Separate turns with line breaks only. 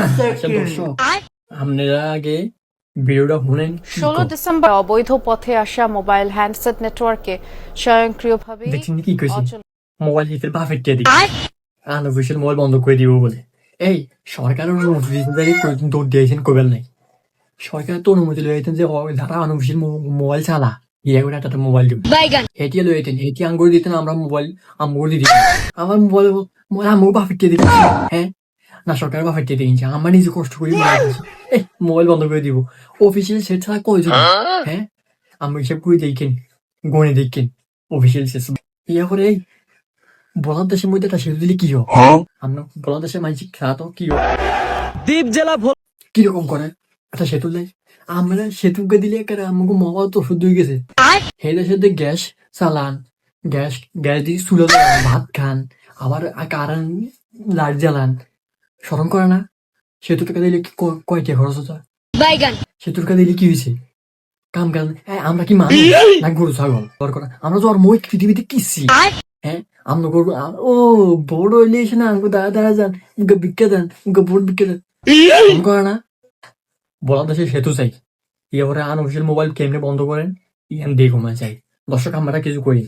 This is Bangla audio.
আচ্ছা দর্শক, আপনারা আগে ভিডিওটা শুনেন।
16 ডিসেম্বর অবৈধ পথে আসা মোবাইল হ্যান্ডসেট নেটওয়ার্কে স্বয়ংক্রিয়ভাবে
দেখছেন কি কইছি,
অচল
মোবাইল হিতের বাফেট কে দিই আনঅফিসিয়াল মোবাইল বন্ধ করে দিব বলে। এই সরকারের অনুমতি দৌড় দিয়েছেন কবেল নাই। সরকার তো অনুমতি লইতেন যে যারা আনঅফিসিয়াল মোবাইল চালা ইয়ে করে একটা মোবাইল দিব এটি লইতেন, এটি আঙ্গুর দিতেন, আমরা মোবাইল আমগুর দিয়ে দিতাম। আমার মোবাইল আমগো বাফেট কে দিচ্ছি। হ্যাঁ না, সরকারের বাফেট কে দিয়েছে, আমার নিজে কষ্ট করি মোবাইল বন্ধ করে দিব। অফিসিয়াল সেট ছাড়া কয়জন? হ্যাঁ আমি হিসাব করে দেখেন, গণে দেখেন অফিসিয়াল সেট ইয়া করে। এই বলার দেশের মধ্যে একটা সেতু দিলে কি হোক, আমরা বলার দেশের মানসিক খেলা তো কি হোক
দ্বীপ জেলা
কিরকম করে একটা সেতু লাই আমরা সেতুকে দিলে আমাকে মোবাইল তো শুদ্ধ হয়ে গেছে। সেই দেশের গ্যাস চালান, গ্যাস গ্যাস দিয়ে চুলে ভাত খান, আবার কারেন্ট লাইট জ্বালান, স্মরণ করে না? সেতু টাকা দিলে কয়টা খরচ হতো? সেতু টাকা দিলে কি হয়েছে? কাম কাজ আমরা কি মানুষ না গরু ছাগল? দরকার আমরা তো আর মই পৃথিবীতে কিচ্ছি। হ্যাঁ আমরা গরু ও বড় হইলে এসে না আমাকে দাঁড়া দাঁড়া যান, ভিক্ষা দেন, ভোট ভিক্ষা দেন করে না। বলার দেশে সেতু চাই, এবারে আনঅফিসিয়াল মোবাইল কেমনে বন্ধ করেন ইয়ান দিয়ে ঘুমা চাই। দর্শক আমরা কিছু করি।